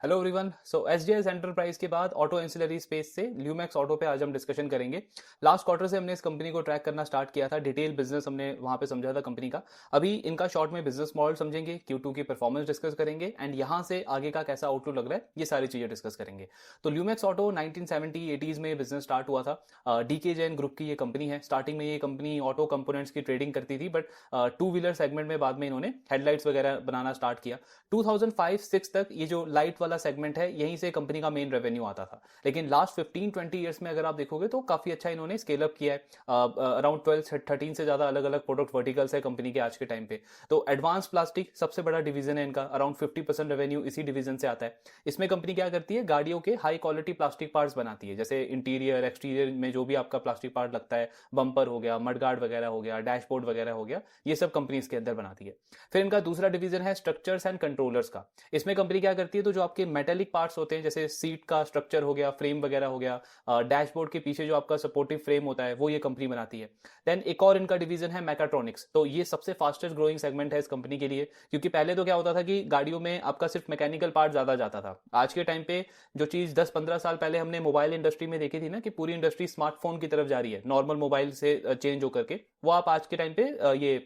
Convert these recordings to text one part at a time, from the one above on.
Hello everyone. So SGS enterprise के बाद auto ancillary space से ल्यूमैक्स ऑटो पे आज हम डिस्कशन करेंगे। लास्ट क्वार्टर से हमने इस कंपनी को ट्रैक करना स्टार्ट किया था, डिटेल बिजनेस हमने वहां पे समझा था कंपनी का। अभी इनका शॉर्ट में बिजनेस मॉडल समझेंगे, Q2 की परफॉर्मेंस डिस्कस करेंगे एंड यहाँ से आगे का कैसा आउटलुक लग रहा है ये सारी चीजें डिस्कस करेंगे। तो ल्यूमैक्स ऑटो 1970-80s में बिजनेस स्टार्ट हुआ था। डीके जैन ग्रुप की ये कंपनी है। स्टार्टिंग में ये कंपनी ऑटो कंपोनेंट्स की ट्रेडिंग करती थी, बट टू व्हीलर सेगमेंट में बाद में इन्होंने हेडलाइट्स वगैरह बनाना स्टार्ट किया। 2005-6 तक ये जो लाइट वाला सेगमेंट है यहीं से कंपनी का मेन रेवेन्यू आता था, लेकिन लास्ट 15-20 ईयर्स में अगर आप देखोगे तो काफी अच्छा इन्होंने स्केल अप किया है। अराउंड 12-13 से ज्यादा अलग अलग प्रोडक्ट वर्टिकल्स है कंपनी के आज के टाइम पे। तो एडवांस प्लास्टिक सबसे बड़ा डिवीजन है इनका, अराउंड 50% रेवेन्यू इसी डिवीजन से आता है। इसमें कंपनी क्या करती है, गाड़ियों के हाई क्वालिटी प्लास्टिक पार्ट्स बनाती है, जैसे इंटीरियर एक्सटीरियर में जो भी आपका प्लास्टिक पार्ट लगता है, बम्पर हो गया, मडगार्ड वगैरह हो गया, डैशबोर्ड वगैरह हो गया, ये सब कंपनी इसके अंदर बनाती है। फिर इनका दूसरा डिवीजन है स्ट्रक्चर्स एंड कंट्रोलर्स का। इसमें कंपनी क्या करती है, तो जो आपके मेटेलिक पार्ट्स होते हैं जैसे सीट का स्ट्रक्चर हो गया, फ्रेम वगैरह हो गया, डैशबोर्ड के पीछे जो आपका सपोर्टिव फ्रेम होता है वो ये कंपनी बनाती है। देन एक और इनका डिवीजन है मैकाट्रॉनिक्स। तो ये सबसे फास्टेस्ट ग्रोइंग सेगमेंट है इस कंपनी के लिए, क्योंकि पहले तो क्या होता था कि गाड़ियों में आपका सिर्फ मैकेनिकल पार्ट ज्यादा जाता था। आज के टाइम पे जो चीज 10-15 साल पहले हमने मोबाइल इंडस्ट्री में देखी थी ना, कि पूरी इंडस्ट्री स्मार्टफोन की तरफ जा रही है नॉर्मल मोबाइल से चेंज होकर के, वो आप आज के टाइम पे ये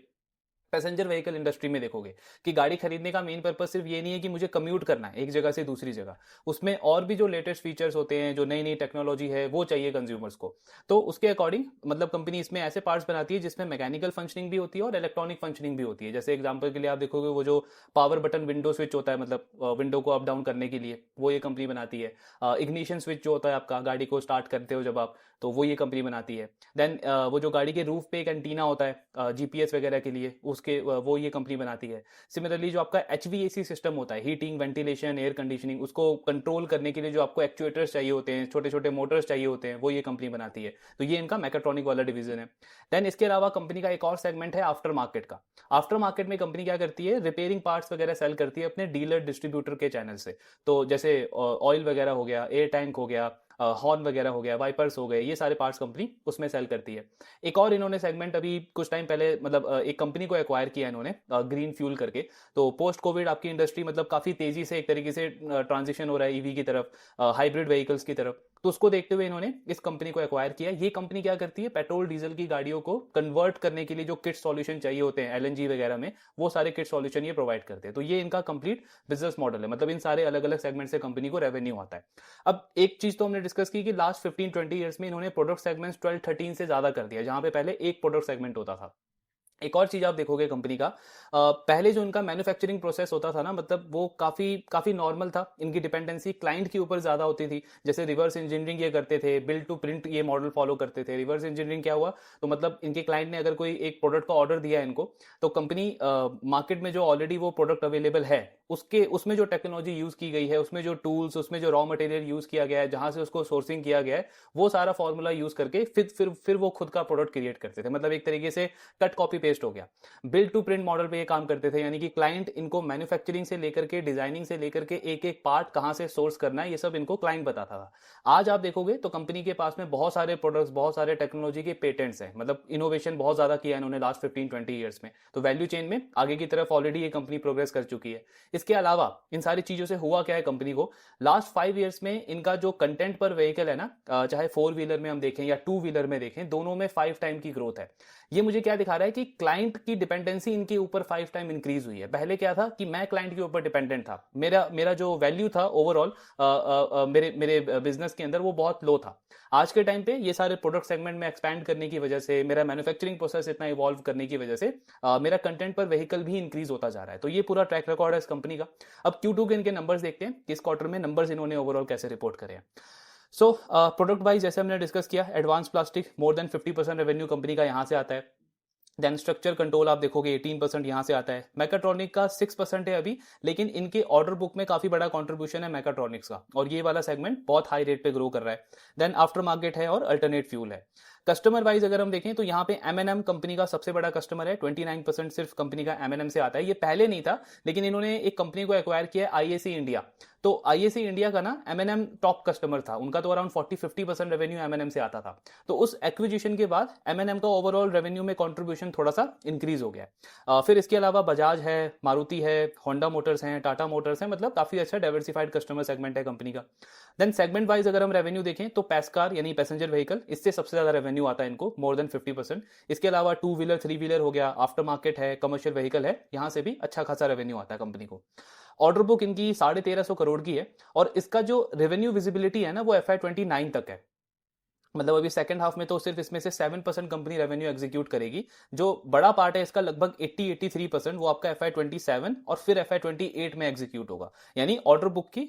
पैसेंजर व्हीकल इंडस्ट्री में देखोगे कि गाड़ी खरीदने का मेन पर्पस सिर्फ ये नहीं है कि मुझे कम्यूट करना है एक जगह से दूसरी जगह, उसमें और भी जो लेटेस्ट फीचर्स होते हैं, जो नई नई टेक्नोलॉजी है वो चाहिए कंज्यूमर्स को। तो उसके अकॉर्डिंग मतलब कंपनी इसमें ऐसे पार्ट्स बनाती है जिसमें मैकेनिकल फंक्शनिंग भी होती है और इलेक्ट्रॉनिक फंक्शनिंग भी होती है। जैसे एग्जांपल के लिए आप देखोगे वो जो पावर बटन विंडो स्विच होता है, मतलब विंडो को अप डाउन करने के लिए, वो ये कंपनी बनाती है। इग्निशन स्विच जो होता है आपका गाड़ी को स्टार्ट करते हो जब आप, तो वो ये कंपनी बनाती है। देन वो जो गाड़ी के रूफ पे एक एंटीना होता है जीपीएस वगैरह के लिए, उसके वो ये कंपनी बनाती है। सिमिलरली जो आपका एचवीएसी सिस्टम होता है, हीटिंग वेंटिलेशन एयर कंडीशनिंग, उसको कंट्रोल करने के लिए जो आपको एक्चुएटर्स चाहिए होते हैं, छोटे छोटे मोटर्स चाहिए होते हैं, वो ये कंपनी बनाती है। तो ये इनका मैकेट्रॉनिक वाला डिवीजन है। देन इसके अलावा कंपनी का एक और सेगमेंट है आफ्टर मार्केट का। आफ्टर मार्केट में कंपनी क्या करती है, रिपेयरिंग पार्ट्स वगैरह सेल करती है अपने डीलर डिस्ट्रीब्यूटर के चैनल से। तो जैसे ऑयल वगैरह हो गया, एयर टैंक हो गया, हॉर्न वगैरह हो गया, वाइपर्स हो गए, ये सारे पार्ट्स कंपनी उसमें सेल करती है। एक और इन्होंने सेगमेंट अभी कुछ टाइम पहले मतलब एक कंपनी को एक्वायर किया इन्होंने ग्रीन फ्यूल करके। तो पोस्ट कोविड आपकी इंडस्ट्री मतलब काफी तेजी से एक तरीके से ट्रांजिशन हो रहा है ईवी की तरफ, हाइब्रिड व्हीकल्स की तरफ। तो उसको देखते हुए इन्होंने इस कंपनी को एक्वायर किया। ये कंपनी क्या करती है, पेट्रोल डीजल की गाड़ियों को कन्वर्ट करने के लिए जो किट सॉल्यूशन चाहिए होते हैं एलएनजी वगैरह में, वो सारे किट सॉल्यूशन ये प्रोवाइड करते हैं। तो ये इनका कंप्लीट बिजनेस मॉडल है, मतलब इन सारे अलग अलग सेगमेंट से कंपनी को रेवेन्यू आता है। अब एक चीज तो हमने डिस्कस की कि लास्ट 15-20 ईयर्स में इन्होंने प्रोडक्ट सेगमेंट्स 12-13 से ज्यादा कर दिया, जहां पे पहले एक प्रोडक्ट सेगमेंट होता था। एक और चीज आप देखोगे कंपनी का, पहले जो इनका मैन्युफैक्चरिंग प्रोसेस होता था ना, मतलब वो काफी काफी नॉर्मल था। इनकी डिपेंडेंसी क्लाइंट के ऊपर ज्यादा होती थी। जैसे रिवर्स इंजीनियरिंग ये करते थे, बिल्ड टू प्रिंट ये मॉडल फॉलो करते थे। रिवर्स इंजीनियरिंग क्या हुआ, तो मतलब इनके क्लाइंट ने अगर कोई एक प्रोडक्ट का ऑर्डर दिया है इनको, तो कंपनी मार्केट में जो ऑलरेडी वो प्रोडक्ट अवेलेबल है उसके उसमें जो टेक्नोलॉजी यूज की गई है, उसमें जो टूल्स, उसमें जो रॉ मटेरियल यूज किया गया है, जहां से उसको सोर्सिंग किया गया है, वो सारा फॉर्मूला यूज करके फिर वो खुद का प्रोडक्ट क्रिएट करते थे। मतलब एक तरीके से कट कॉपी पेस्ट हो गया। बिल्ड टू प्रिंट मॉडल पे ये काम करते थे, यानी कि क्लाइंट इनको मैन्युफैक्चरिंग से लेकर के डिजाइनिंग से लेकर के एक एक पार्ट कहां से सोर्स करना है, ये सब इनको क्लाइंट बताता था। आज आप देखोगे तो कंपनी के पास में बहुत सारे प्रोडक्ट्स, बहुत सारे टेक्नोलॉजी के पेटेंट्स हैं, मतलब इनोवेशन बहुत ज्यादा किया इन्होंने लास्ट 15-20 ईयर्स में। तो वैल्यू चेन में आगे की तरफ ऑलरेडी ये कंपनी प्रोग्रेस कर चुकी है। इसके अलावा इन सारी चीजों से हुआ क्या है कंपनी को, लास्ट 5 ईयर्स में इनका जो कंटेंट पर व्हीकल है ना, चाहे 4 व्हीलर में हम देखें या 2 व्हीलर में देखें, दोनों में 5 टाइम की ग्रोथ है। ये मुझे क्या दिखा रहा है कि क्लाइंट की डिपेंडेंसी इनके ऊपर 5 टाइम इंक्रीज हुई है। पहले क्या था कि मैं क्लाइंट के ऊपर डिपेंडेंट था, मेरा मेरा जो वैल्यू था ओवरऑल मेरे मेरे बिजनेस के अंदर वो बहुत लो था। आज के टाइम पे ये सारे प्रोडक्ट सेगमेंट में एक्सपैंड करने की वजह से, मेरा मैन्युफैक्चरिंग प्रोसेस इतना इवॉल्व करने की वजह से मेरा कंटेंट पर व्हीकल भी इंक्रीज होता जा रहा है। तो ये पूरा ट्रैक रिकॉर्ड है इस कंपनी का। अब Q2 के इनके नंबर्स देखते हैं, किस क्वार्टर में नंबर्स इन्होंने ओवरऑल कैसे रिपोर्ट करे हैं। सो प्रोडक्ट वाइज जैसे हमने डिस्कस किया, advance plastic more than 50% revenue company का यहां से आता है। देन स्ट्रक्चर कंट्रोल आप देखोगे 18% यहां से आता है। मैकाट्रॉनिक का 6% है अभी, लेकिन इनके ऑर्डर बुक में काफी बड़ा कंट्रीब्यूशन है मैकाट्रॉनिक्स का, और ये वाला सेगमेंट बहुत हाई रेट पे ग्रो कर रहा है। देन आफ्टर मार्केट है और अल्टरनेट फ्यूल है। कस्टमर वाइज अगर हम देखें तो यहाँ पे M&M कंपनी का सबसे बड़ा कस्टमर है, 29% सिर्फ कंपनी का M&M से आता है। ये पहले नहीं था, लेकिन इन्होंने एक कंपनी को एक्वायर किया है IAC इंडिया। तो आईएसी इंडिया का ना एमएनएम टॉप कस्टमर था, उनका तो अराउंड 40-50% रेवेन्यू एमएनएम से आता था। तो उस एक्विजिशन के बाद एमएनएम का ओवरऑल रेवेन्यू में कंट्रीब्यूशन थोड़ा सा इंक्रीज हो गया। फिर इसके अलावा बजाज है, मारुति है, होंडा मोटर्स हैं, टाटा मोटर्स हैं, मतलब काफी अच्छा डाइवर्सिफाइड कस्टमर सेगमेंट है कंपनी का। देन सेगमेंट वाइज अगर हम रेवेन्यू देखें तो पैसकार यानी पैसेंजर व्हीकल, इससे सबसे ज्यादा रेवेन्यू आता है इनको, मोर देन 50%। इसके अलावा टू व्हीलर, थ्री व्हीलर हो गया, आफ्टर मार्केट है, कमर्शियल व्हीकल है, यहां से भी अच्छा खासा रेवेन्यू आता है कंपनी को। ऑर्डर बुक इनकी 1350 करोड़ की है, और इसका जो रेवेन्यू विजिबिलिटी है ना वो FY29 तक है। मतलब अभी सेकंड हाफ में तो सिर्फ इसमें से 7% कंपनी रेवेन्यू एग्जीक्यूट करेगी। जो बड़ा पार्ट है इसका लगभग 80-83% वो आपका FY27 और फिर FY28 में एग्जीक्यूट होगा। यानी ऑर्डर बुक की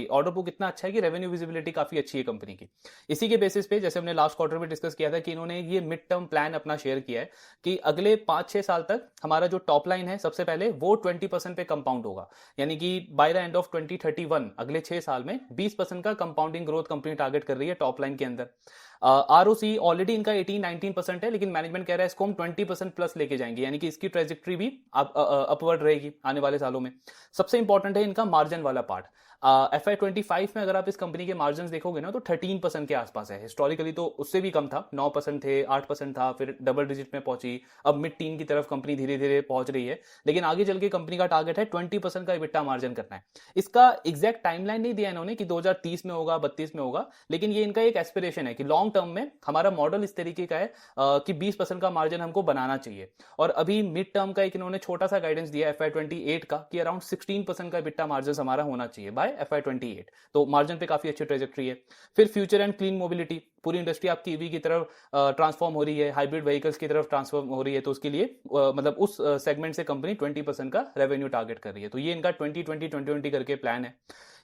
ऑर्डर बुक इतना अच्छा है कि रेवेन्यू विजिबिलिटी काफी अच्छी है कंपनी की। इसी के बेसिस पे जैसे हमने लास्ट क्वार्टर में डिस्कस किया था कि इन्होंने ये मिड टर्म प्लान अपना शेयर किया है कि अगले 5-6 साल तक हमारा जो टॉप लाइन है सबसे पहले वो 20% पे कंपाउंड होगा। यानी कि बाय द एंड ऑफ 2031 अगले 6 साल में 20% का कंपाउंडिंग ग्रोथ कंपनी टारगेट कर रही है टॉप लाइन के अंदर। आरओसी ऑलरेडी इनका 18-19% है, लेकिन मैनेजमेंट कह रहा है इसको हम 20% प्लस लेके जाएंगे, यानी कि इसकी ट्रेजेक्ट्री भी अपवर्ड रहेगी आने वाले सालों में। सबसे इंपॉर्टेंट है इनका मार्जिन वाला पार्ट। FY25 में अगर आप इस कंपनी के मार्जिन देखोगे ना तो 13% के आसपास है। हिस्टोरिकली तो उससे भी कम था, 9% थे, 8% था, फिर डबल डिजिट में पहुंची, अब मिड टीन की तरफ कंपनी धीरे धीरे पहुंच रही है। लेकिन आगे चल के कंपनी का टारगेट है 20% का इबिट्टा मार्जिन करना है। इसका एग्जैक्ट टाइमलाइन नहीं दिया इन्होंने कि 2030 में होगा, 32 में होगा, लेकिन ये इनका एक एस्पिरेशन है कि लॉन्ग टर्म में हमारा मॉडल इस तरीके का है कि 20% का मार्जिन हमको बनाना चाहिए। और अभी मिड टर्म का एक इन्होंने छोटा सा गाइडेंस दिया FY28 का कि अराउंड 16% का इबिट्टा मार्जिन हमारा होना चाहिए बाय FY28। तो मार्जिन पे काफी अच्छी ट्रेजेक्ट्री है। फिर फ्यूचर एंड क्लीन मोबिलिटी, पूरी इंडस्ट्री आपकी ईवी की तरफ ट्रांसफॉर्म हो रही है, हाइब्रिड व्हीकल्स की तरफ ट्रांसफॉर्म हो रही है, तो उसके लिए मतलब उस सेगमेंट से कंपनी 20% का रेवेन्यू टारगेट कर रही है। तो ये इनका 2020 करके प्लान है।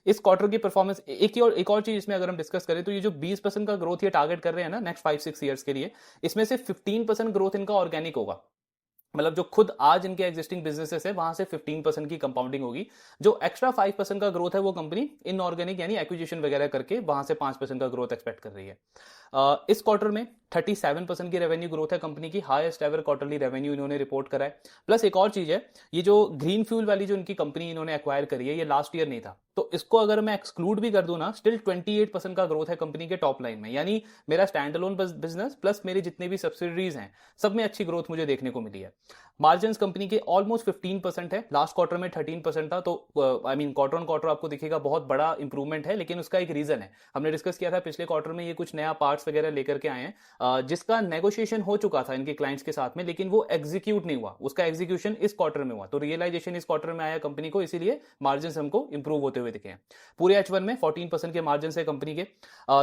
इस क्वार्टर की परफॉर्मेंस एक और चीज इसमें अगर हम डिस्कस करें तो ये जो 20% का ग्रोथ ये टारगेट कर रहे हैं ना नेक्स्ट 5-6 ईयर्स के लिए, इसमें से 15% ग्रोथ इनका ऑर्गेनिक होगा। मतलब जो खुद आज इनके एग्जिस्टिंग बिजनेसेस है वहां से 15% की कंपाउंडिंग होगी। जो एक्स्ट्रा 5% का ग्रोथ है वो कंपनी इनऑर्गेनिक यानी एक्विजिशन वगैरह करके वहां से 5% का ग्रोथ एक्सपेक्ट कर रही है। इस क्वार्टर में 37% की रेवेन्यू ग्रोथ है कंपनी की, हाईएस्ट एवर क्वार्टरली रेवेन्यू इन्होंने रिपोर्ट करा है। प्लस एक और चीज है, ये जो ग्रीन फ्यूल वाली जो इनकी कंपनी इन्होंने एक्वायर करी है ये लास्ट ईयर नहीं था, तो इसको अगर मैं एक्सक्लूड भी कर दूं ना स्टिल 28% का ग्रोथ है कंपनी के टॉप लाइन में। यानी मेरा स्टैंड अलोन बिजनेस प्लस मेरे जितने भी सब्सिडरीज हैं सब में अच्छी ग्रोथ मुझे देखने को मिली है। मार्जिन कंपनी के ऑलमोस्ट 15% है, लास्ट क्वार्टर में 13% था, तो क्वार्टर ऑन क्वार्टर आपको दिखेगा बहुत बड़ा इंप्रूवमेंट है, लेकिन उसका एक रीजन है। हमने डिस्कस किया था पिछले क्वार्टर में ये कुछ नया पार्ट्स वगैरह लेकर के आए हैं जिसका नेगोशिएशन हो चुका था इनके क्लाइंट्स के साथ में, लेकिन वो एग्जीक्यूट नहीं हुआ, उसका एग्जीक्यूशन इस क्वार्टर में हुआ, तो रियलाइजेशन इस क्वार्टर में आया कंपनी को, इसीलिए मार्जिन हमको इंप्रूव होते हुए दिखे हैं। पूरे H1 में 14% के मार्जिन है कंपनी के।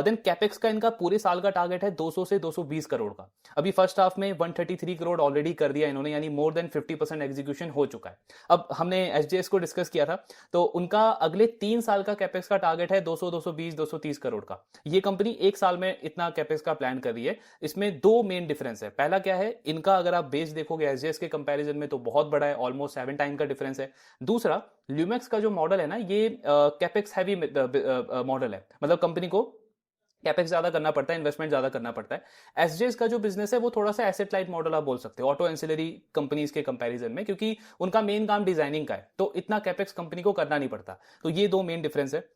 देन कैपेक्स का इनका पूरे साल का टारगेट है 200 से 220 करोड़ का। अभी फर्स्ट हाफ में 133 करोड़ ऑलरेडी कर दिया इन्होंने, यानी मोर देन 50% एग्जीक्यूशन हो चुका है। अब हमने SJS को डिस्कस किया था, तो उनका अगले 3 साल का कैपेक्स का टारगेट है 200, 220, 230 करोड़ का। ये कंपनी 1 साल में इतना कैपेक्स का प्लान कर रही है। इसमें 2 मेन डिफरेंस है। पहला क्या है, इनका अगर आप बेस देखोगे SJS के कंपैरिजन में तो बहुत बड़ा है, ऑलमोस्ट 7 टाइम का डिफरेंस है। दूसरा, ल्यूमैक्स का जो मॉडल है ना ये कैपेक्स हैवी मॉडल है, मतलब कंपनी को कैपेक्स ज्यादा करना पड़ता है, इन्वेस्टमेंट ज्यादा करना पड़ता है। एसजेएस का जो बिजनेस है वो थोड़ा सा एसेट लाइट मॉडल आप बोल सकते हो ऑटो एंसिलरी कंपनीज के कंपैरिजन में, क्योंकि उनका मेन काम डिजाइनिंग का है, तो इतना कैपेक्स कंपनी को करना नहीं पड़ता। तो ये 2 मेन डिफरेंस है।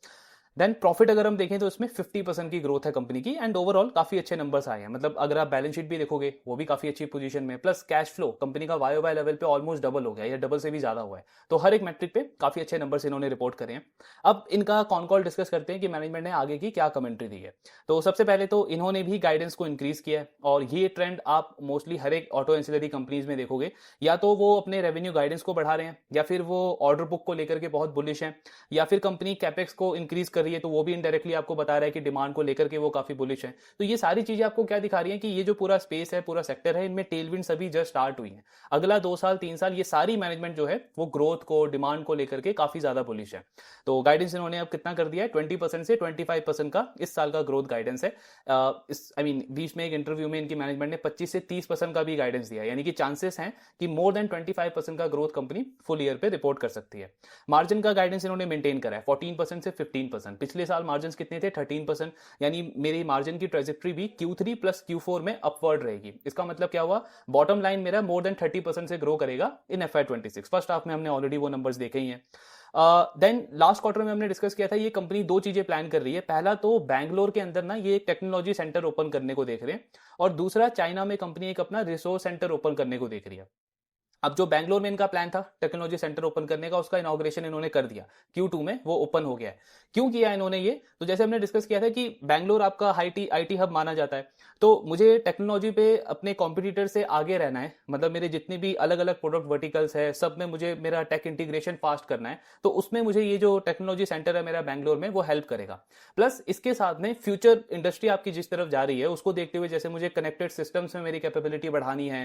देन प्रॉफिट अगर हम देखें तो इसमें 50% की ग्रोथ है कंपनी की, एंड ओवरऑल काफी अच्छे नंबर्स आए हैं। मतलब अगर आप बैलेंस शीट भी देखोगे वो भी काफी अच्छी पोजीशन में, प्लस कैश फ्लो कंपनी का वाई लेवल पे ऑलमोस्ट डबल हो गया, या डबल से भी ज्यादा हुआ है। तो हर एक मैट्रिक पे काफी अच्छे नंबर्स इन्होंने रिपोर्ट करे हैं। अब इनका कॉन कॉल डिस्कस करते हैं कि मैनेजमेंट ने आगे की क्या कमेंट्री दी है। तो सबसे पहले तो इन्होंने भी गाइडेंस को इंक्रीज किया है, और ये ट्रेंड आप मोस्टली हर एक ऑटो एंसिलरी कंपनीज में देखोगे, या तो वो अपने रेवेन्यू गाइडेंस को बढ़ा रहे हैं, या फिर वो ऑर्डर बुक को लेकर के बहुत बुलिश हैं, या फिर कंपनी कैपेक्स को इंक्रीज कर रही है तो वो भी इनडायरेक्टली आपको बता रहा है कि डिमांड को लेकर के वो काफी बुलिश है। तो ये सारी चीजें आपको क्या दिखा रही हैं कि ये जो पूरा स्पेस है, पूरा सेक्टर है, इनमें टेलविंड सभी जस्ट स्टार्ट हुई है। अगला 2 साल 3 साल ये सारी मैनेजमेंट जो है वो ग्रोथ को, डिमांड को लेकर के काफी ज्यादा बुलिश है। तो गाइडेंस इन्होंने अब कितना कर दिया है, 20% से 25% का इस साल का ग्रोथ गाइडेंस है। बीच में एक इंटरव्यू में इनकी मैनेजमेंट ने 25 से 30% का भी गाइडेंस दिया, यानी कि चांसेस हैं कि मोर देन 25% का ग्रोथ कंपनी फुल ईयर पे रिपोर्ट कर सकती है। मार्जिन का गाइडेंस इन्होंने मेंटेन करा है 14% से 15%। पिछले साल मार्जिन कितने थे, 13%, यानी मेरी मार्जिन की ट्रेजेक्ट्री भी Q3 प्लस Q4 में अपवर्ड रहेगी। इसका मतलब क्या हुआ, बॉटम लाइन मेरा मोर देन 30% से ग्रो करेगा इन FY26। फर्स्ट हाफ में हमने ऑलरेडी वो नंबर्स देखे ही हैं। देन लास्ट क्वार्टर में हमने डिस्कस किया था ये कंपनी दो चीजें प्लान कर रही है। पहला तो बैंगलोर के अंदर ना ये एक टेक्नोलॉजी सेंटर ओपन करने को देख रहे हैं, और दूसरा चाइना में कंपनी एक अपना रिसोर्स सेंटर ओपन करने को देख रही है। अब जो बैंगलोर में इनका प्लान था टेक्नोलॉजी सेंटर ओपन करने का, उसका इनॉग्रेशन इन्होंने कर दिया, Q2 में वो ओपन हो गया है। क्यों किया इन्होंने ये? तो जैसे हमने डिस्कस किया था कि बैंगलोर आपका आईटी हब माना जाता है, तो मुझे टेक्नोलॉजी पे अपने कॉम्पिटिटर से आगे रहना है, मतलब मेरे जितने भी अलग अलग प्रोडक्ट वर्टिकल्स है सब में मुझे मेरा टेक इंटीग्रेशन फास्ट करना है, तो उसमें मुझे ये जो टेक्नोलॉजी सेंटर है मेरा बैंगलोर में वो हेल्प करेगा। प्लस इसके साथ में फ्यूचर इंडस्ट्री आपकी जिस तरफ जा रही है उसको देखते हुए जैसे मुझे कनेक्टेड सिस्टम्स में मेरी कैपेबिलिटी बढ़ानी है,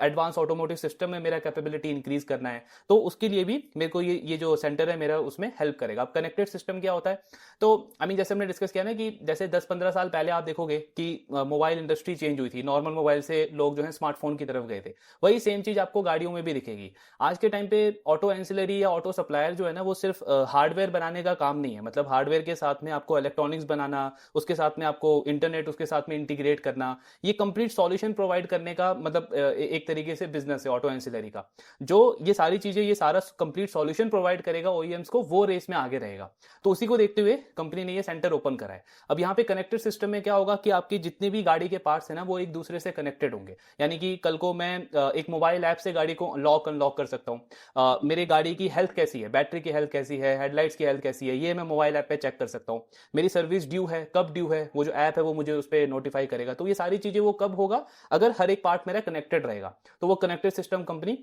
एडवांस ऑटोमोटिव सिस्टम में मेरा कैपेबिलिटी इंक्रीज करना है, तो उसके लिए भी मेरे को ये जो सेंटर है मेरा उसमें हेल्प करेगा। अब कनेक्टेड सिस्टम क्या होता है? तो जैसे हमने डिस्कस किया ना कि जैसे 10-15 साल पहले आप देखोगे कि मोबाइल इंडस्ट्री चेंज हुई थी, नॉर्मल मोबाइल से लोग जो है स्मार्टफोन की तरफ गए थे, वही सेम चीज आपको गाड़ियों में भी दिखेगी। आज के टाइम पे ऑटो एंसिलरी या ऑटो सप्लायर जो है ना वो सिर्फ हार्डवेयर बनाने का काम नहीं है, मतलब हार्डवेयर के साथ में आपको इलेक्ट्रॉनिक्स बनाना, उसके साथ में आपको इंटरनेट उसके साथ में इंटीग्रेट करना, ये कंप्लीट सॉल्यूशन प्रोवाइड करने का मतलब एक तरीके से बिजनेस है ऑटो एंसिलरी का। जो ये सारी चीजें ये सारा कंप्लीट सॉल्यूशन प्रोवाइड करेगा ओईएम्स को, वो रेस में आगे रहेगा। तो उसी को देखते हुए कंपनी ने ये सेंटर ओपन करा है। अब यहाँ पे कनेक्टेड सिस्टम में क्या होगा कि आपकी जितनी भी गाड़ी के पार्ट्स है ना वो एक दूसरे से कनेक्टेड होंगे, यानी कि कल को मैं एक मोबाइल ऐप से गाड़ी को लॉक अनलॉक कर सकता हूँ। मेरी गाड़ी की हेल्थ कैसी है, बैटरी की हेल्थ कैसी है, हेडलाइट्स की हेल्थ कैसी है, ये मैं मोबाइल ऐप पे चेक कर सकता हूँ। मेरी सर्विस ड्यू है, कब ड्यू है, वो जो ऐप है वो मुझे उस पर नोटिफाई करेगा। तो ये सारी चीजें वो कब होगा? अगर हर एक पार्ट मेरा कनेक्टेड रहेगा। तो वो कनेक्टेड सिस्टम कंपनी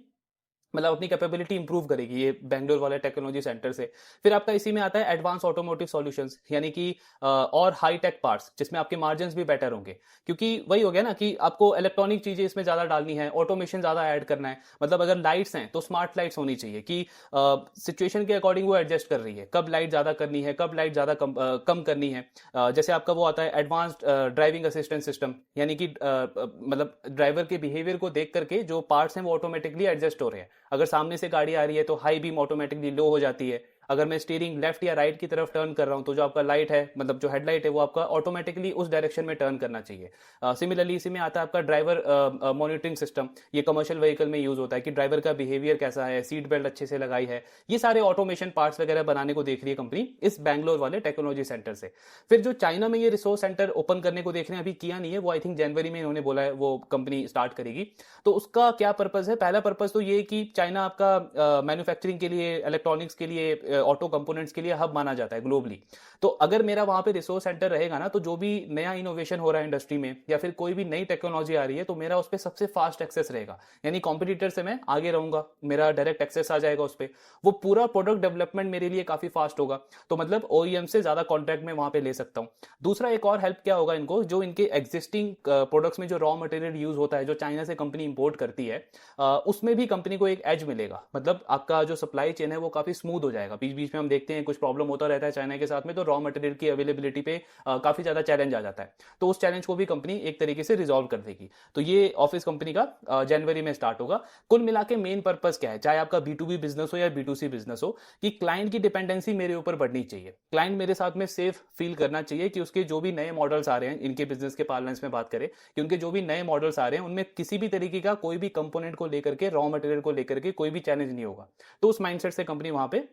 मतलब अपनी कैपेबिलिटी इंप्रूव करेगी ये बैंगलोर वाले टेक्नोलॉजी सेंटर से। फिर आपका इसी में आता है एडवांस ऑटोमोटिव सॉल्यूशंस, यानी कि और हाई टेक पार्ट्स जिसमें आपके मार्जिन्स भी बेटर होंगे, क्योंकि वही हो गया ना कि आपको इलेक्ट्रॉनिक चीजें इसमें ज्यादा डालनी है, ऑटोमेशन ज्यादा ऐड करना है। मतलब अगर लाइट्स हैं तो स्मार्ट लाइट्स होनी चाहिए कि सिचुएशन के अकॉर्डिंग वो एडजस्ट कर रही है, कब लाइट ज्यादा करनी है, कब लाइट ज्यादा कम करनी है। जैसे आपका वो आता है एडवांस्ड ड्राइविंग असिस्टेंस सिस्टम, यानी कि मतलब ड्राइवर के बिहेवियर को देख करके जो पार्ट्स हैं वो ऑटोमेटिकली एडजस्ट हो रहे हैं। अगर सामने से गाड़ी आ रही है तो हाई बीम ऑटोमेटिकली लो हो जाती है। अगर मैं स्टीयरिंग लेफ्ट या राइट की तरफ टर्न कर रहा हूं तो जो आपका लाइट है, मतलब जो हेडलाइट है, वो आपका ऑटोमेटिकली उस डायरेक्शन में टर्न करना चाहिए। सिमिलरली इसी में आता है आपका ड्राइवर मॉनिटरिंग सिस्टम। ये कमर्शियल व्हीकल में यूज होता है कि ड्राइवर का बिहेवियर कैसा है, सीट बेल्ट अच्छे से लगाई है। ये सारे ऑटोमेशन पार्ट्स वगैरह बनाने को देख रही है कंपनी इस बैंगलोर वाले टेक्नोलॉजी सेंटर से। फिर जो चाइना में ये रिसोर्स सेंटर ओपन करने को देख रहे हैं, अभी किया नहीं है, वो आई थिंक जनवरी में इन्होंने बोला है वो कंपनी स्टार्ट करेगी। तो उसका क्या पर्पज है? पहला पर्पज तो ये कि चाइना आपका मैन्युफैक्चरिंग के लिए, इलेक्ट्रॉनिक्स के लिए, ऑटो कंपोनेंट्स के लिए हब माना जाता है ग्लोबली। तो अगर मेरा वहां पे रिसोर्स सेंटर रहेगा ना, तो जो भी नया इनोवेशन हो रहा है इंडस्ट्री में या फिर कोई भी नई टेक्नोलॉजी आ रही है तो मेरा उस पर सबसे फास्ट एक्सेस रहेगा, यानी कॉम्पिटिटर से मैं आगे रहूंगा, मेरा डायरेक्ट एक्सेस आ जाएगा उस पर। वो पूरा प्रोडक्ट डेवलपमेंट मेरे लिए काफी फास्ट होगा, तो मतलब ओईएम से ज्यादा कॉन्ट्रैक्ट में वहां पे ले सकता हूं। दूसरा एक और हेल्प क्या होगा इनको, जो इनके एग्जिस्टिंग प्रोडक्ट्स में जो रॉ मटेरियल यूज होता है, जो चाइना से कंपनी इंपोर्ट करती है, उसमें भी कंपनी को एक एज मिलेगा। मतलब आपका जो सप्लाई चेन है वो काफी स्मूथ हो जाएगा। बीच बीच में हम देखते हैं कुछ प्रॉब्लम होता रहता है चाइना के साथ में, तो रॉ मटेरियल की अवेलेबिलिटी पे काफी ज्यादा चैलेंज आ जाता है। तो उस चैलेंज को भी कंपनी एक तरीके से रिजॉल्व कर देगी। तो ये ऑफिस कंपनी का जनवरी में स्टार्ट होगा। कुल मिला के मेन पर्पज क्या है, चाहे आपका B2B बिजनेस हो या B2C बिजनेस हो, कि क्लाइंट की डिपेंडेंसी मेरे ऊपर बढ़नी चाहिए। क्लाइंट मेरे साथ में सेफ फील करना चाहिए कि उसके जो भी नए मॉडल्स आ रहे हैं, इनके बिजनेस के पार्लेंस में बात करें, कि उनके जो भी नए मॉडल्स आ रहे हैं उनमें किसी भी तरीके का कोई भी कंपोनेंट को लेकर के, रॉ मटेरियल को लेकर के कोई भी चैलेंज नहीं होगा। तो उस माइंडसेट से कंपनी वहां पे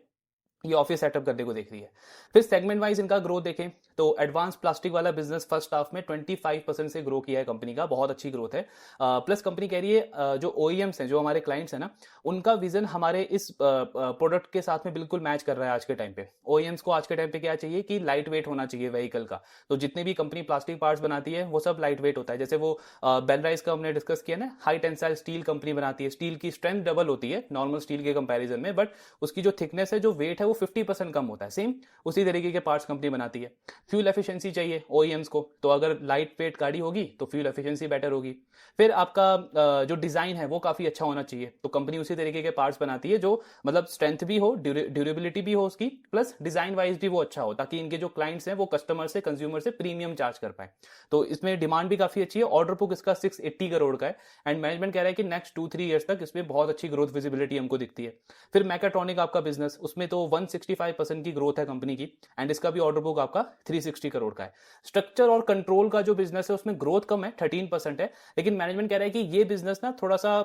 ये ऑफिस सेटअप करने को देख रही है। फिर सेगमेंट वाइज इनका ग्रोथ देखें तो एडवांस प्लास्टिक वाला बिजनेस फर्स्ट हाफ में 25% से ग्रो किया है कंपनी का, बहुत अच्छी ग्रोथ है। प्लस कंपनी कह रही है जो ओईएम्स हैं, जो हमारे क्लाइंट्स हैं ना, उनका विजन हमारे इस प्रोडक्ट के साथ में बिल्कुल मैच कर रहा है। आज के टाइम पे ओईएम्स को आज के टाइम पे क्या चाहिए कि लाइट वेट होना चाहिए व्हीकल का। तो जितने भी कंपनी प्लास्टिक पार्ट्स बनाती है वो सब लाइट वेट होता है। जैसे वो बेलराइज का हमने डिस्कस किया ना, हाई टेंसाइल स्टील कंपनी बनाती है, स्टील की स्ट्रेंथ डबल होती है नॉर्मल स्टील के कंपेरिजन में, बट उसकी जो थिकनेस है, जो वेट है, वो 50% कम होता है। सेम उसी तरीके के पार्ट्स कंपनी बनाती है। फ्यूल एफिशिएंसी चाहिए ओईएम्स को, तो अगर लाइट वेट गाड़ी होगी तो फ्यूल एफिशिएंसी बेटर होगी। फिर आपका जो डिजाइन है वो काफी अच्छा होना चाहिए, तो कंपनी उसी तरीके के पार्ट्स बनाती है जो मतलब स्ट्रेंथ भी हो, ड्यूरेबिलिटी भी हो उसकी, प्लस डिजाइन वाइज भी वो अच्छा हो, ताकि इनके जो क्लाइंट्स हैं वो कस्टमर से, कंज्यूमर से प्रीमियम चार्ज कर पाए। तो इसमें डिमांड भी काफी अच्छी है। ऑर्डर बुक इसका 680 करोड़ का है, एंड मैनेजमेंट कह रहा है कि नेक्स्ट 2-3 ईयर्स तक इसमें बहुत अच्छी ग्रोथ विजिबिलिटी हमको दिखती है। फिर मैकाट्रॉनिक आपका बिजनेस, उसमें तो 165% की ग्रोथ है कंपनी की, एंड इसका भी ऑर्डर बुक आपका 360 करोड़ का है। स्ट्रक्चर और कंट्रोल का जो बिजनेस है उसमें ग्रोथ कम है, 13% है, लेकिन मैनेजमेंट कह रहा है कि ये बिजनेस ना थोड़ा सा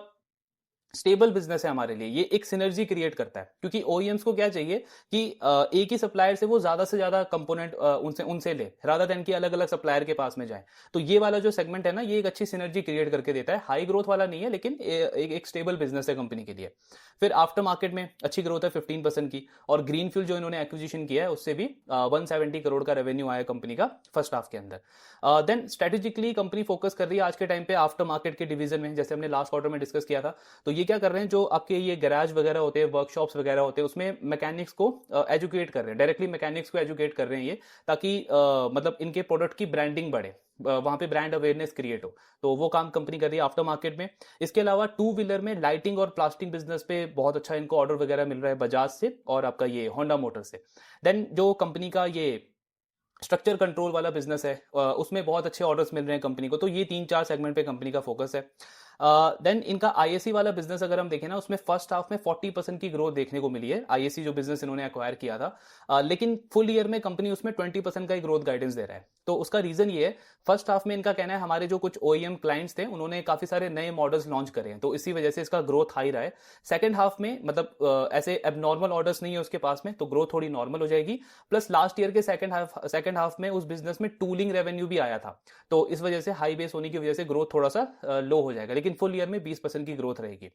स्टेबल बिजनेस है हमारे लिए, ये एक सिनर्जी क्रिएट करता है, क्योंकि ओईएम्स को क्या चाहिए कि एक ही सप्लायर से वो ज्यादा से ज्यादा कंपोनेंट उनसे उनसे ले, रादर देन कि अलग अलग सप्लायर के पास में जाए। तो ये वाला जो सेगमेंट है ना, ये एक अच्छी सिनर्जी क्रिएट करके देता है, हाई ग्रोथ वाला नहीं है लेकिन एक स्टेबल बिजनेस है कंपनी के लिए। फिर आफ्टर मार्केट में अच्छी ग्रोथ है 15% की, और ग्रीन फ्यूल जो इन्होंने एक्विजिशन किया है उससे भी 170 करोड़ का रेवेन्यू आया कंपनी का फर्स्ट हाफ के अंदर। देन स्ट्रेटेजिकली कंपनी फोकस कर रही है आज के टाइम पे आफ्टर मार्केट के डिवीजन में, जैसे हमने लास्ट क्वार्टर में डिस्कस किया था। तो ये क्या कर रहे हैं, जो आपके ये गैराज वगैरह होते हैं, वर्कशॉप्स वगैरह होते हैं, उसमें मैकेनिक्स को एजुकेट कर रहे हैं, डायरेक्टली मैकेनिक्स को एजुकेट कर रहे हैं ये, ताकि मतलब इनके प्रोडक्ट की ब्रांडिंग बढ़े, वहां पे ब्रांड अवेयरनेस क्रिएट हो। तो वो काम कंपनी कर रही है आफ्टर मार्केट में। इसके अलावा टू व्हीलर में लाइटिंग और प्लास्टिक बिजनेस पे बहुत अच्छा इनको ऑर्डर वगैरह मिल रहा है बजाज से और आपका ये होंडा मोटर से। देन जो कंपनी का ये स्ट्रक्चर कंट्रोल वाला बिजनेस है, उसमें बहुत अच्छे ऑर्डर्स मिल रहे हैं कंपनी को। तो ये 3-4 सेगमेंट पे कंपनी का फोकस है। देन इनका आईएससी वाला बिजनेस अगर हम देखें ना, उसमें फर्स्ट हाफ में 40% की ग्रोथ देखने को मिली है, आईएससी जो बिजनेस इन्होंने एक्वायर किया था। लेकिन फुल ईयर में कंपनी उसमें 20% का ही ग्रोथ गाइडेंस दे रहा है। तो उसका रीजन ये है, फर्स्ट हाफ में इनका कहना है हमारे जो कुछ ओईएम क्लाइंट्स थे उन्होंने काफी सारे नए मॉडल्स लॉन्च करे हैं, तो इसी वजह से इसका ग्रोथ हाई रहा है। सेकंड हाफ में मतलब ऐसे एबनॉर्मल ऑर्डर्स नहीं है उसके पास में, तो ग्रोथ थोड़ी नॉर्मल हो जाएगी। प्लस लास्ट ईयर के सेकंड हाफ में उस बिजनेस में टूलिंग रेवेन्यू भी आया था, तो इस वजह से हाई बेस होने की वजह से ग्रोथ थोड़ा सा लो हो जाएगा, लेकिन फुल ईयर में 20% की ग्रोथ रहेगी।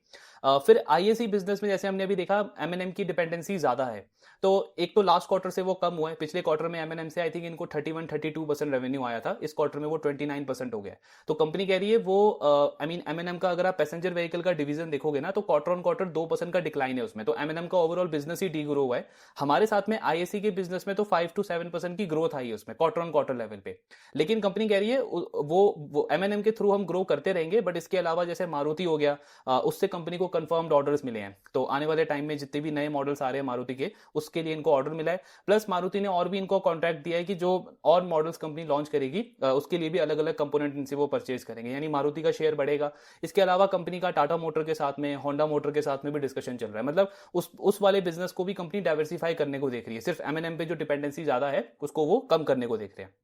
फिर आईएससी बिजनेस में जैसे हमने अभी देखा, एमएनएम की डिपेंडेंसी ज्यादा है। तो एक तो लास्ट क्वार्टर से वो कम हुआ है, पिछले क्वार्टर में एमएनएम से आई थिंक इनको 31-32% रेवेन्यू आया था, इस क्वार्टर में वो 29% हो गया। तो कंपनी कह रही है वो एमएनएम का अगर आप पैसेंजर व्हीकल का डिवीजन देखोगे ना, तो क्वार्टर ऑन क्वार्टर 2% का डिक्लाइन है उसमें, तो एमएनएम का ओवरऑल बिजनेस ही डी ग्रो हुआ है। हमारे साथ में आईएससी के बिजनेस में तो 5-7% की ग्रोथ आई है उसमें क्वार्टर ऑन क्वार्टर लेवल पे। लेकिन कंपनी कह रही है वो एमएनएम के थ्रू हम ग्रो करते रहेंगे, बट इसके अलावा जैसे मारुति हो गया, उससे कंपनी को कंफर्म्ड ऑर्डर्स मिले हैं, तो आने वाले टाइम में जितने भी नए मॉडल्स आ रहे हैं मारुति के, उसके लिए इनको ऑर्डर मिला है। प्लस मारुति ने और भी इनको कॉन्ट्रैक्ट दिया है कि जो और मॉडल्स कंपनी लॉन्च करेगी उसके लिए भी अलग अलग कंपोनेंट इनसे वो परचेज करेंगे, यानी मारुति का शेयर बढ़ेगा। इसके अलावा कंपनी का टाटा मोटर के साथ में, होंडा मोटर के साथ में भी डिस्कशन चल रहा है, मतलब उस वाले बिजनेस को भी कंपनी डाइवर्सिफाई करने को देख रही है, सिर्फ एमएनएम पे जो डिपेंडेंसी ज्यादा है उसको वो कम करने को देख रहे हैं।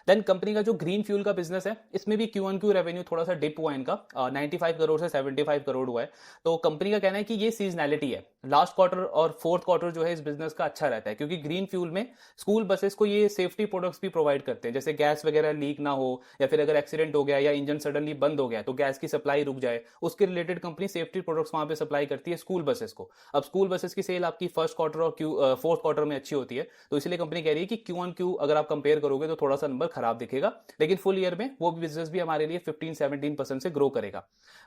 देन कंपनी का जो ग्रीन फ्यूल का बिजनेस है, इसमें भी क्यू ऑन क्यू रेवेन्यू थोड़ा सा डिप हुआ है इनका, 95 करोड़ से 75 करोड़ हुआ है। तो कंपनी का कहना है कि ये सीजनैलिटी है, लास्ट क्वार्टर और फोर्थ क्वार्टर जो है इस बिजनेस का अच्छा रहता है, क्योंकि ग्रीन फ्यूल में स्कूल बसेस को ये सेफ्टी प्रोडक्ट्स भी प्रोवाइड करते हैं, जैसे गैस वगैरह लीक ना हो, या फिर अगर एक्सीडेंट हो गया या इंजन सडनली बंद हो गया तो गैस की सप्लाई रुक जाए, उसके रिलेटेड कंपनी सेफ्टी प्रोडक्ट्स वहां पे सप्लाई करती है स्कूल बसेस को। अब स्कूल बसेस की सेल आपकी फर्स्ट क्वार्टर और फोर्थ क्वार्टर में अच्छी होती है, तो इसलिए कंपनी कह रही है कि क्यू ऑन क्यू अगर आप कंपेयर करोगे तो थोड़ा सा नंबर खराब दिखेगा, लेकिन फुल ईयर में वो बिजनेस भी हमारे लिए 15-17% से ग्रो करेगा।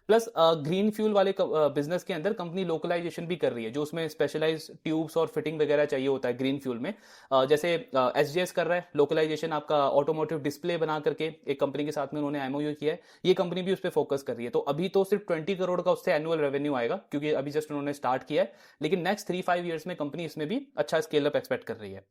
प्लस ग्रीन फ्यूल वाले बिजनेस के अंदर कंपनी लोकलाइजेशन भी कर रही है, जो उसमें स्पेशलाइज ट्यूब्स और फिटिंग वगैरह चाहिए होता है ग्रीन फ्यूल में, जैसे एसजीएस कर रहा है लोकलाइजेशन, आपका ऑटोमोटिव डिस्प्ले बना करके एक कंपनी के साथ में उन्होंने एमओयू किया है, ये कंपनी भी उस पर फोकस कर रही है। तो अभी तो सिर्फ 20 करोड़ का उससे एनुअल रेवेन्यू आएगा, क्योंकि अभी जस्ट उन्होंने स्टार्ट किया है, लेकिन नेक्स्ट 3-5 ईयर्स में कंपनी इसमें भी अच्छा स्केल अप एक्सपेक्ट कर रही है।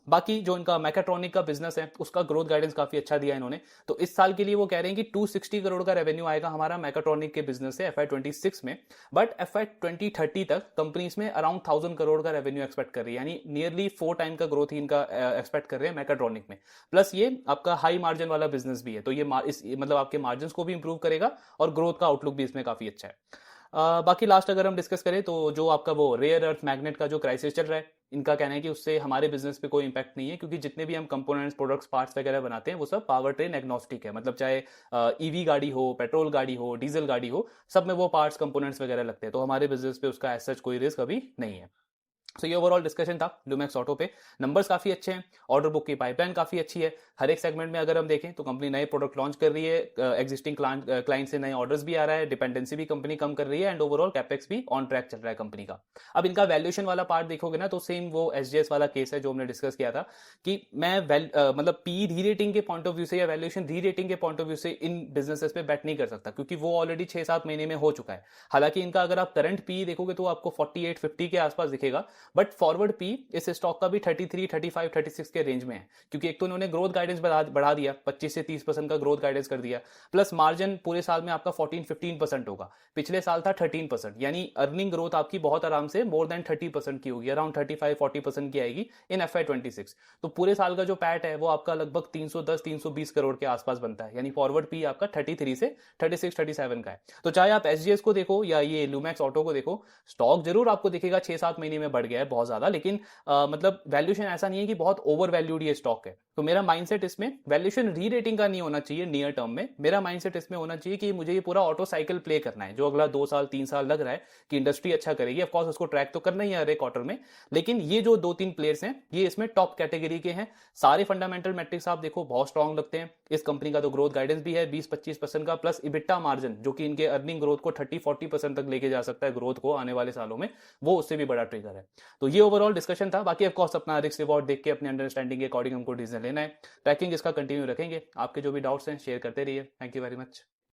बाकी जो इनका मैकाट्रॉनिक का बिजनेस है उसका ग्रोथ गाइडेंस काफी अच्छा दिया इन्होंने, तो इस साल के लिए वो कह रहे हैं कि 260 करोड़ का रेवेन्यू आएगा हमारा मैकाट्रॉनिक के बिजनेस से FY26 में, बट FY2030 तक कंपनी इसमें अराउंड 1000 करोड़ का रेवेन्यू एक्सपेक्ट कर रही है, यानी नियरली 4 टाइम का ग्रोथ ही इनका एक्सपेक्ट कर रहे हैं मैकाट्रॉनिक में। प्लस ये आपका हाई मार्जिन वाला बिजनेस भी है, तो ये मतलब आपके मार्जिन को भी इंप्रूव करेगा और ग्रोथ का आउटलुक भी इसमें काफी अच्छा है। बाकी लास्ट अगर हम डिस्कस करें तो जो आपका वो रेयर अर्थ मैग्नेट का जो क्राइसिस चल रहा है, इनका कहना है कि उससे हमारे बिजनेस पे कोई इंपैक्ट नहीं है, क्योंकि जितने भी हम कंपोनेंट्स, प्रोडक्ट्स, पार्ट्स वगैरह बनाते हैं वो सब पावर ट्रेन एग्नोस्टिक है, मतलब चाहे ईवी गाड़ी हो, पेट्रोल गाड़ी हो, डीजल गाड़ी हो, सब में वो पार्ट्स, कंपोनेंट्स वगैरह लगते हैं, तो हमारे बिजनेस पे उसका एज सच कोई रिस्क अभी नहीं है। सो ये ओवरऑल डिस्कशन था ल्यूमैक्स ऑटो पे। नंबर्स काफी अच्छे हैं, ऑर्डर बुक की पाइपलाइन काफी अच्छी है, हर एक सेगमेंट में अगर हम देखें तो कंपनी नए प्रोडक्ट लॉन्च कर रही है, एग्जिस्टिंग क्लाइंट से नए ऑर्डर्स भी आ रहा है, डिपेंडेंसी भी कंपनी कम कर रही है, एंड ओवरऑल कैपेक्स भी ऑन ट्रैक चल रहा है कंपनी का। अब इनका वैल्यूएशन वाला पार्ट देखोगे ना, तो सेम वो एसजीएस वाला केस है जो हमने डिस्कस किया था, कि मैं मतलब पी री रेटिंग के पॉइंट ऑफ व्यू से या वैल्यूएशन री रेटिंग के पॉइंट ऑफ व्यू से इन बिजनेसेस पे बैट नहीं कर सकता, क्योंकि वो ऑलरेडी 6-7 महीने में हो चुका है। हालांकि इनका अगर आप करंट पी देखोगे तो आपको 48-50 के आसपास दिखेगा, बट फॉरवर्ड पी इस स्टॉक का भी 33, 35, 36 के रेंज में है, क्योंकि एक तो उन्होंने ग्रोथ गाइडेंस बढ़ा दिया, 25 से 30% का ग्रोथ गाइडेंस कर दिया, प्लस मार्जिन पूरे साल में आपका 14-15% होगा, पिछले साल था 13%, यानी अर्निंग ग्रोथ आपकी बहुत आराम से मोर देन 30% की होगी, अराउंड 35-40% की आएगी इन FY26। तो पूरे साल का जो पैट है वो आपका लगभग 310-320 करोड़ के आसपास बनता है, यानी फॉरवर्ड पी आपका 33 से 36-37 का है। तो चाहे आप SGS को देखो या ये ल्यूमैक्स ऑटो को देखो, स्टॉक जरूर आपको दिखेगा 6-7 महीने में बढ़ गया है बहुत ज्यादा, लेकिन मतलब वैल्यूएशन ऐसा नहीं है कि बहुत ओवर वैल्यूड ये स्टॉक है। तो मेरा माइंडसेट इसमें वैल्यूएशन री रेटिंग का नहीं होना चाहिए नियर टर्म में, मेरा माइंडसेट इसमें होना चाहिए कि मुझे ये पूरा ऑटो साइकिल प्ले करना है, जो अगला 2 साल 3 साल लग रहा है कि इंडस्ट्री अच्छा करेगी, ऑफकोर्स उसको ट्रैक तो करना ही है हर एक क्वार्टर में, लेकिन ये जो 2-3 प्लेयर्स हैं ये इसमें टॉप कैटेगरी के हैं। सारे फंडामेंटल मैट्रिक्स आप देखो बहुत स्ट्रांग लगते हैं। इस कंपनी का तो ग्रोथ गाइडेंस भी है 20-25% का, प्लस इबिट्टा मार्जिन जो कि इनके अर्निंग ग्रोथ को 30-40% तक लेके जा सकता है ग्रोथ को आने वाले सालों में, वो उससे भी बड़ा ट्रिगर है। तो ये ओवरऑल डिस्कशन था। बाकी ऑफकोर्स अपना रिस्क रिवॉर्ड देख के अपने अंडरस्टैंडिंग के अकॉर्डिंग हमको डिसीजन लेना है। ट्रैकिंग इसका कंटिन्यू रखेंगे। आपके जो भी डाउट्स हैं शेयर करते रहिए। Thank you very much.